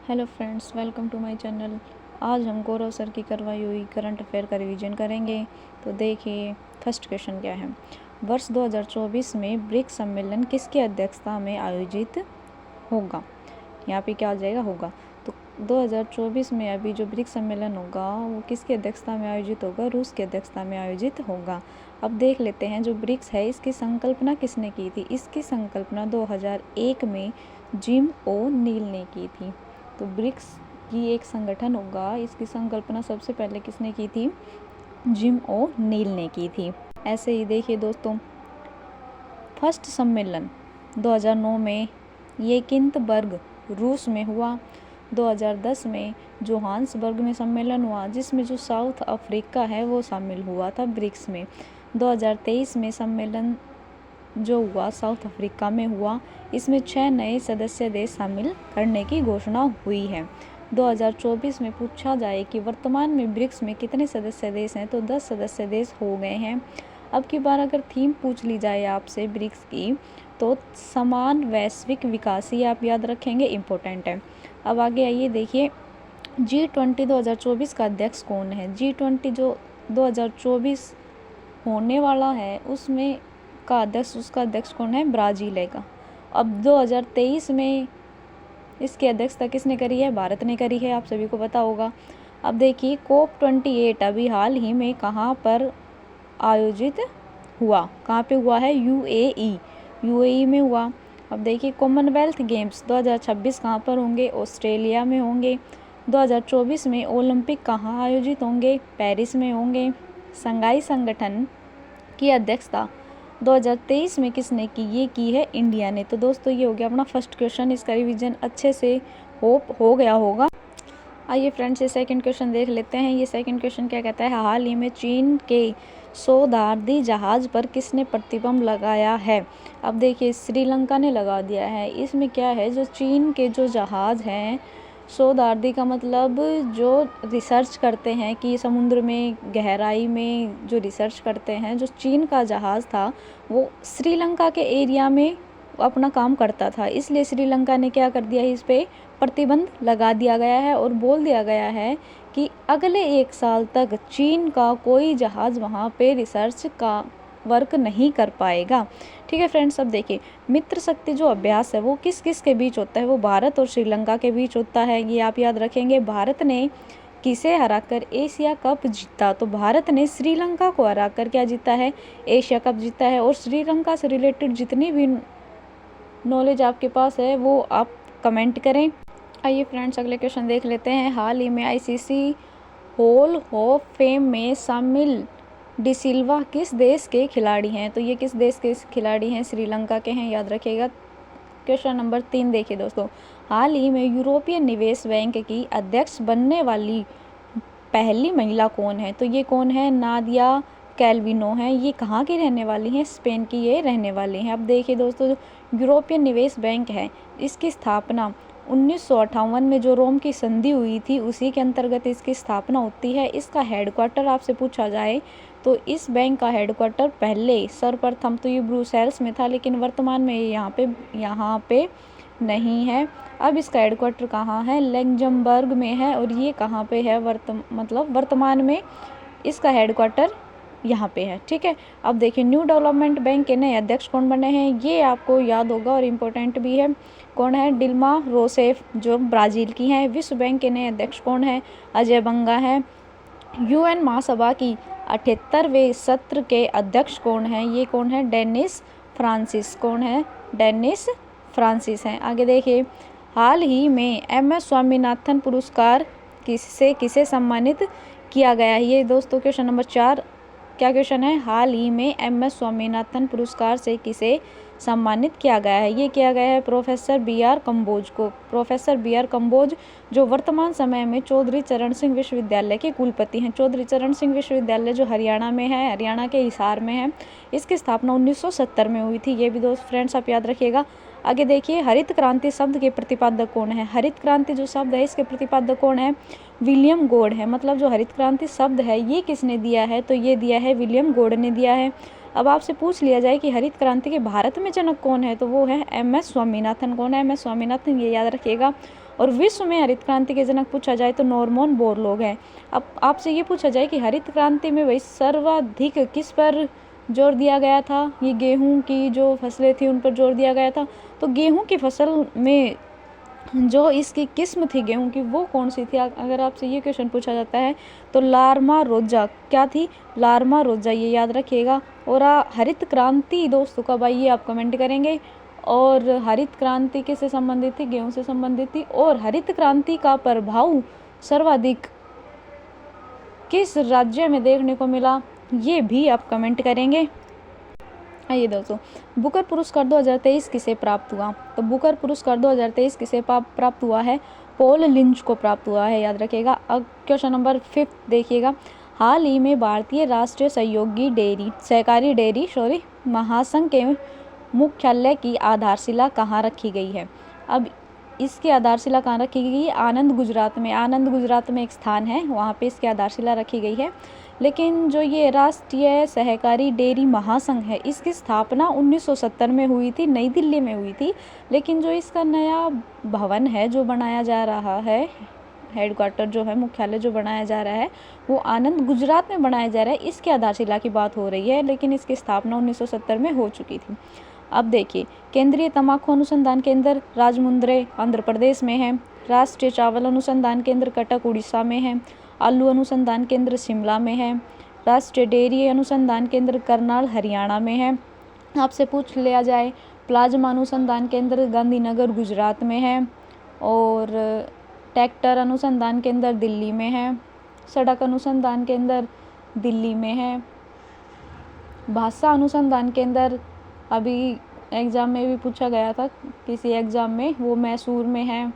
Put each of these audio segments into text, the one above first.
Hello friends, welcome to my channel. आज हम गौरव sir की करवाई हुई करंट अफेयर का रिवीजन करेंगे। तो देखिए, फर्स्ट क्वेश्चन क्या है। वर्ष 2024 में ब्रिक्स सम्मेलन किसकी अध्यक्षता में आयोजित होगा। यहाँ पे क्या आ जाएगा, होगा। तो 2024 में अभी जो ब्रिक्स सम्मेलन होगा वो किसकी अध्यक्षता में आयोजित होगा, रूस की अध्यक्षता में आयोजित होगा। अब देख लेते हैं, जो ब्रिक्स है इसकी संकल्पना किसने की थी। इसकी संकल्पना 2001 में जिम ओ नील ने की थी। तो ब्रिक्स की एक संगठन होगा, इसकी संकल्पना सबसे पहले किसने की थी, जिम ओ नील ने की थी। ऐसे ही देखिए दोस्तों, फर्स्ट सम्मेलन 2009 में येकिंतबर्ग रूस में हुआ। 2010 में जोहान्सबर्ग में सम्मेलन हुआ, जिसमें जो साउथ अफ्रीका है वो शामिल हुआ था ब्रिक्स में। 2023 में सम्मेलन जो हुआ साउथ अफ्रीका में हुआ, इसमें 6 नए सदस्य देश शामिल करने की घोषणा हुई है। 2024 में पूछा जाए कि वर्तमान में ब्रिक्स में कितने सदस्य देश हैं, तो 10 सदस्य देश हो गए हैं। अब की बार अगर थीम पूछ ली जाए आपसे ब्रिक्स की, तो समान वैश्विक विकास ही आप याद रखेंगे, इम्पोर्टेंट है। अब आगे आइए, देखिए G20 2024 का अध्यक्ष कौन है। G20 जो 2024 होने वाला है उसमें का अध्यक्ष, उसका अध्यक्ष कौन है, ब्राज़ील है का। अब 2023 में इसकी अध्यक्षता किसने करी है, भारत ने करी है, आप सभी को पता होगा। अब देखिए, COP28 अभी हाल ही में कहाँ पर आयोजित हुआ, कहाँ पे हुआ है, यूएई में हुआ। अब देखिए, कॉमनवेल्थ गेम्स 2026 कहाँ पर होंगे, ऑस्ट्रेलिया में होंगे। 2024 में ओलंपिक कहाँ आयोजित होंगे, पेरिस में होंगे। शंघाई संगठन की अध्यक्षता 2023 में किसने की, ये की है इंडिया ने। तो दोस्तों ये हो गया अपना फर्स्ट क्वेश्चन, इसका रिवीजन अच्छे से होप हो गया होगा। आइए फ्रेंड्स, ये सेकंड क्वेश्चन देख लेते हैं। ये सेकंड क्वेश्चन क्या कहता है, हाल ही में चीन के सौदार्दी जहाज़ पर किसने प्रतिबंध लगाया है। अब देखिए, श्रीलंका ने लगा दिया है। इसमें क्या है, जो चीन के जो जहाज़ हैं, सौदार्दी का मतलब जो रिसर्च करते हैं कि समुद्र में गहराई में जो रिसर्च करते हैं, जो चीन का जहाज़ था वो श्रीलंका के एरिया में अपना काम करता था, इसलिए श्रीलंका ने क्या कर दिया है, इस पर प्रतिबंध लगा दिया गया है और बोल दिया गया है कि अगले 1 साल तक चीन का कोई जहाज़ वहाँ पे रिसर्च का वर्क नहीं कर पाएगा। ठीक है फ्रेंड्स, अब देखिए, मित्र शक्ति जो अभ्यास है वो किस किस के बीच होता है, वो भारत और श्रीलंका के बीच होता है, ये आप याद रखेंगे। भारत ने किसे हराकर एशिया कप जीता, तो भारत ने श्रीलंका को हराकर क्या जीता है, एशिया कप जीता है। और श्रीलंका से रिलेटेड जितनी भी नॉलेज आपके पास है वो आप कमेंट करें। आइए फ्रेंड्स, अगले क्वेश्चन देख लेते हैं। हाल ही में आईसीसी हॉल ऑफ फेम में शामिल डिसिल्वा किस देश के खिलाड़ी हैं, तो ये किस देश के खिलाड़ी हैं, श्रीलंका के हैं, याद रखिएगा। क्वेश्चन नंबर 3 देखिए दोस्तों, हाल ही में यूरोपियन निवेश बैंक की अध्यक्ष बनने वाली पहली महिला कौन है, तो ये कौन है, नादिया कैल्विनो है। ये कहाँ की रहने वाली हैं, स्पेन की ये रहने वाली हैं। अब देखिए दोस्तों, यूरोपियन निवेश बैंक है, इसकी स्थापना 1958 में जो रोम की संधि हुई थी उसी के अंतर्गत इसकी स्थापना होती है। इसका हेडक्वार्टर आपसे पूछा जाए तो इस बैंक का हेडक्वार्टर पहले सर्वप्रथम तो ये ब्रुसेल्स में था, लेकिन वर्तमान में यहाँ पे नहीं है। अब इसका हेडक्वार्टर कहाँ है, लग्जमबर्ग में है। और ये कहाँ पे है, वर्तमान में इसका हेडक्वार्टर यहाँ पे है। ठीक है, अब देखिए, न्यू डेवलपमेंट बैंक के नए अध्यक्ष कौन बने हैं, ये आपको याद होगा और इम्पोर्टेंट भी है। कौन है, डिल्मा रोसेफ जो ब्राज़ील की हैं। विश्व बैंक के नए अध्यक्ष कौन है, अजय बंगा है। यूएन महासभा की 78वें सत्र के अध्यक्ष कौन है, ये कौन है, डेनिस फ्रांसिस। कौन है, डेनिस फ्रांसिस हैं। आगे देखिए, हाल ही में MS स्वामीनाथन पुरस्कार किसे सम्मानित किया गया है, ये दोस्तों क्वेश्चन नंबर 4 क्या क्वेश्चन है, हाल ही में MS स्वामीनाथन पुरस्कार से किसे सम्मानित किया गया है, ये किया गया है प्रोफेसर BR कम्बोज को। प्रोफेसर BR कम्बोज जो वर्तमान समय में चौधरी चरण सिंह विश्वविद्यालय के कुलपति हैं। चौधरी चरण सिंह विश्वविद्यालय जो हरियाणा में है, हरियाणा के हिसार में है, इसकी स्थापना 1970 में हुई थी, ये भी दोस्त फ्रेंड्स आप याद रखिएगा। आगे देखिए, हरित क्रांति शब्द के प्रतिपादक कौन है। हरित क्रांति जो शब्द है इसके प्रतिपादक कौन है, विलियम गोड है। मतलब जो हरित क्रांति शब्द है ये किसने दिया है, तो ये दिया है विलियम गोड ने दिया है। अब आपसे पूछ लिया जाए कि हरित क्रांति के भारत में जनक कौन है, तो वो है MS स्वामीनाथन। कौन है, MS स्वामीनाथन, ये याद रखिएगा। और विश्व में हरित क्रांति के जनक पूछा जाए तो नॉर्मन बोरलॉग है। अब आपसे ये पूछा जाए कि हरित क्रांति में वही सर्वाधिक किस पर जोर दिया गया था, ये गेहूं की जो फसलें थी उन पर जोर दिया गया था। तो गेहूं की फसल में जो इसकी किस्म थी गेहूं की वो कौन सी थी, अगर आपसे ये क्वेश्चन पूछा जाता है तो लार्मा रोजा। क्या थी? लार्मा रोजा, ये याद रखिएगा। और हरित क्रांति दोस्तों कब आई ये आप कमेंट करेंगे। और हरित क्रांति किससे संबंधित थी? गेहूं से संबंधित थी। और हरित क्रांति का प्रभाव सर्वाधिक किस राज्य में देखने को मिला, ये भी आप कमेंट करेंगे। आइए दोस्तों, बुकर पुरस्कार 2023 किसे प्राप्त हुआ? तो बुकर पुरस्कार 2023 किसे प्राप्त हुआ है? पॉल लिंच को प्राप्त हुआ है, याद रखिएगा। अब क्वेश्चन नंबर 5 देखिएगा। हाल ही में भारतीय राष्ट्रीय सहकारी डेयरी महासंघ के मुख्यालय की आधारशिला कहाँ रखी गई है? अब इसकी आधारशिला कहाँ रखी गई है? आनंद गुजरात में। आनंद गुजरात में एक स्थान है, वहाँ पे इसकी आधारशिला रखी गई है। लेकिन जो ये राष्ट्रीय सहकारी डेयरी महासंघ है, इसकी स्थापना 1970 में हुई थी, नई दिल्ली में हुई थी। लेकिन जो इसका नया भवन है जो बनाया जा रहा है, हेडक्वार्टर जो है, मुख्यालय जो बनाया जा रहा है, वो आनंद गुजरात में बनाया जा रहा है। इसकी आधारशिला की बात हो रही है, लेकिन इसकी स्थापना 1970 में हो चुकी थी। अब देखिए, केंद्रीय तंबाकू अनुसंधान केंद्र राजमुंद्रे आंध्र प्रदेश में है। राष्ट्रीय चावल अनुसंधान केंद्र कटक उड़ीसा में है। आलू अनुसंधान केंद्र शिमला में है। राष्ट्रीय डेयरी अनुसंधान केंद्र करनाल हरियाणा में है। आपसे पूछ लिया जाए, प्लाज्मा अनुसंधान केंद्र गांधीनगर गुजरात में है। और ट्रैक्टर अनुसंधान केंद्र दिल्ली में है। सड़क अनुसंधान केंद्र दिल्ली में है। भाषा अनुसंधान केंद्र अभी एग्ज़ाम में भी पूछा गया था किसी एग्ज़ाम में, वो मैसूर में है।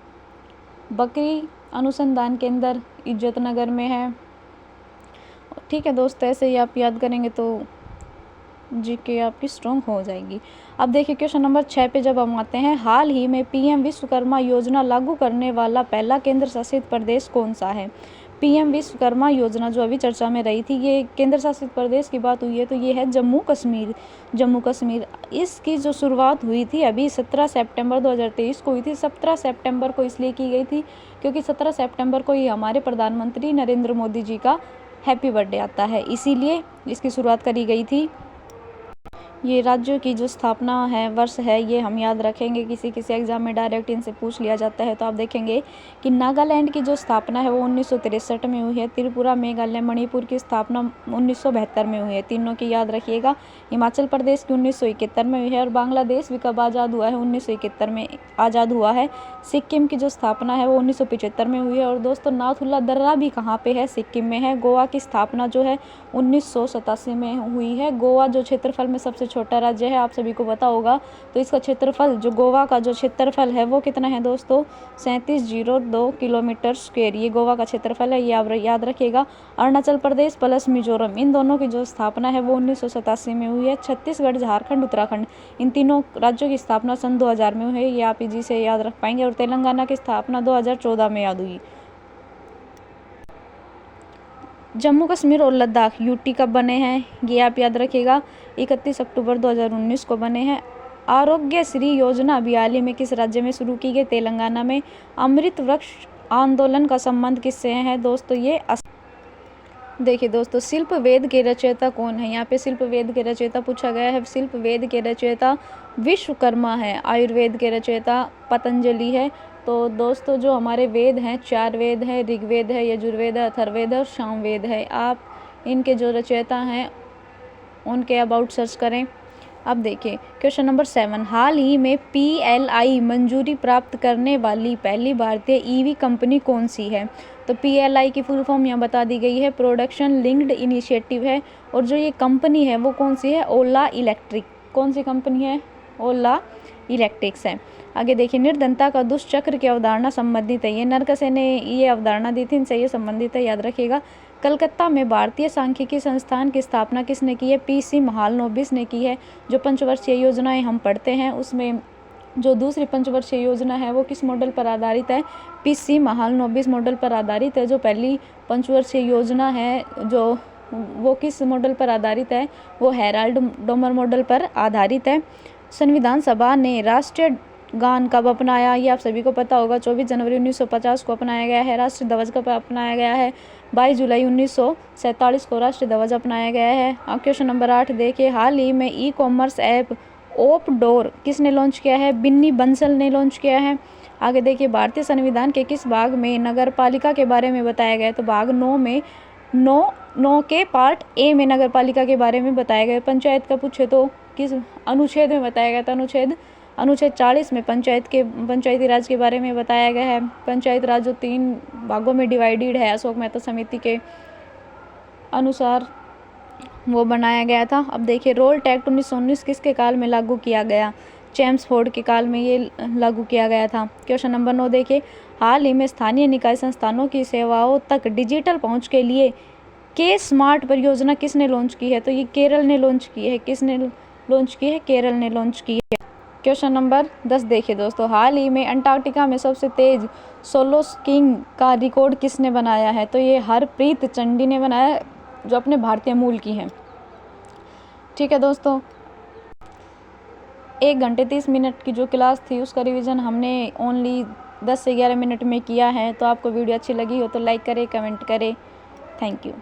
बकरी अनुसंधान केंद्र इज्जतनगर में है। ठीक है दोस्तों, ऐसे ही आप याद करेंगे तो जीके आपकी स्ट्रॉन्ग हो जाएगी। अब देखिए क्वेश्चन नंबर 6 पे जब हम आते हैं, हाल ही में पीएम विश्वकर्मा योजना लागू करने वाला पहला केंद्र शासित प्रदेश कौन सा है? पीएम विश्वकर्मा योजना जो अभी चर्चा में रही थी, ये केंद्र शासित प्रदेश की बात हुई है तो ये है जम्मू कश्मीर। इसकी जो शुरुआत हुई थी अभी 17 सितंबर 2023 को हुई थी। 17 सितंबर को इसलिए की गई थी क्योंकि 17 सितंबर को ही हमारे प्रधानमंत्री नरेंद्र मोदी जी का हैप्पी बर्थडे आता है, इसीलिए इसकी शुरुआत करी गई थी। ये राज्यों की जो स्थापना है, वर्ष है, ये हम याद रखेंगे। किसी एग्जाम में डायरेक्ट इनसे पूछ लिया जाता है तो आप देखेंगे कि नागालैंड की जो स्थापना है वो 1963 में हुई है। त्रिपुरा, मेघालय, मणिपुर की स्थापना 1972 में हुई है, तीनों की याद रखिएगा। हिमाचल प्रदेश की 1971 में हुई है। और बांग्लादेश भी कब आज़ाद हुआ है? 1971 में आज़ाद हुआ है। सिक्किम की जो स्थापना है वो 1975 में हुई है। और दोस्तों, नाथुला दर्रा भी कहाँ पे है? सिक्किम में है। गोवा की स्थापना जो है 1987 में हुई है। गोवा जो क्षेत्रफल में सबसे छोटा राज्य है, आप सभी को पता होगा, तो इसका क्षेत्रफल, जो गोवा का जो क्षेत्रफल है वो कितना है दोस्तों? 3702 किलोमीटर स्क्वायर, ये गोवा का क्षेत्रफल है, ये आप याद रखिएगा। अरुणाचल प्रदेश प्लस मिजोरम, इन दोनों की जो स्थापना है वो 1987 में हुई है। छत्तीसगढ़, झारखंड, उत्तराखंड, इन तीनों राज्यों की स्थापना सन 2000 में हुई है, ये आप इजी से याद रख पाएंगे। और तेलंगाना की स्थापना 2014 में याद हुई। जम्मू कश्मीर और लद्दाख यूटी कब बने हैं? ये आप याद रखिएगा, 31 अक्टूबर 2019 को बने हैं। आरोग्य श्री योजना अभी हाल ही में किस राज्य में शुरू की गई? तेलंगाना में। अमृत वृक्ष आंदोलन का संबंध किससे है दोस्तों? ये देखिए दोस्तों, शिल्प वेद के रचयिता कौन है? यहाँ पे शिल्प वेद के रचयिता पूछा गया है। शिल्प वेद के रचयिता विश्वकर्मा है। आयुर्वेद के रचयिता पतंजलि है। तो दोस्तों, जो हमारे वेद हैं, 4 वेद हैं, ऋग्वेद है, यजुर्वेद है, अथर्ववेद है और सामवेद है। आप इनके जो रचयिता हैं उनके अबाउट सर्च करें। अब देखिए क्वेश्चन नंबर 7, हाल ही में PLI मंजूरी प्राप्त करने वाली पहली भारतीय EV कंपनी कौन सी है? तो PLI की फुल फॉर्म यहाँ बता दी गई है, प्रोडक्शन लिंक्ड इनिशिएटिव है। और जो ये कंपनी है वो कौन सी है? ओला इलेक्ट्रिक। कौन सी कंपनी है? ओला इलेक्ट्रिक्स है। आगे देखिए, निर्धनता का दुष्चक्र की अवधारणा संबंधित है, ये नरकसे ने ये अवधारणा दी थी, इनसे ये संबंधित है, याद रखिएगा। कलकत्ता में भारतीय सांख्यिकी संस्थान की स्थापना किसने की है? PC महालनोबिस ने की है। जो पंचवर्षीय योजनाएं हम पढ़ते हैं उसमें जो दूसरी पंचवर्षीय योजना है वो किस मॉडल पर आधारित है? PC महालनोबिस मॉडल पर आधारित है। जो पहली पंचवर्षीय योजना है जो वो किस मॉडल पर आधारित है? वो हेराल्ड डोमर मॉडल पर आधारित है। संविधान सभा ने राष्ट्रीय गान कब अपनाया, ये आप सभी को पता होगा। 24 जनवरी 1950 को अपनाया गया है। राष्ट्रीय ध्वज कब अपनाया गया है? 22 जुलाई 1947 को राष्ट्रीय ध्वज अपनाया गया है। अब क्वेश्चन नंबर 8 देखिए, हाल ही में ई कॉमर्स ऐप ओप डोर किसने लॉन्च किया है? बिन्नी बंसल ने लॉन्च किया है। आगे देखिए, भारतीय संविधान के किस भाग में नगर पालिका के बारे में बताया गया है? तो भाग 9 में 9 के पार्ट ए में नगर पालिका के बारे में बताया गया। पंचायत का पूछे तो किस अनुच्छेद में बताया गया था? अनुच्छेद 40 में पंचायती राज के बारे में बताया गया है। पंचायत राज जो 3 भागों में डिवाइडेड है, अशोक मेहता समिति के अनुसार वो बनाया गया था। अब देखिए, रोल टैक्स 1919 किसके काल में लागू किया गया? चेम्सफोर्ड के काल में ये लागू किया गया था। क्वेश्चन नंबर 9 देखिए, हाल ही में स्थानीय निकाय संस्थानों की सेवाओं तक डिजिटल पहुंच के लिए के स्मार्ट परियोजना किसने लॉन्च की है? तो ये केरल ने लॉन्च की है। किसने लॉन्च की है? केरल ने लॉन्च की है। क्वेश्चन नंबर 10 देखिए दोस्तों, हाल ही में अंटार्कटिका में सबसे तेज सोलो स्कीइंग का रिकॉर्ड किसने बनाया है? तो ये हरप्रीत चंडी ने बनाया, जो अपने भारतीय मूल की हैं। ठीक है दोस्तों, 1 घंटे 30 मिनट की जो क्लास थी उसका रिवीजन हमने ओनली 10 से 11 मिनट में किया है। तो आपको वीडियो अच्छी लगी हो तो लाइक करें, कमेंट करें। Thank you.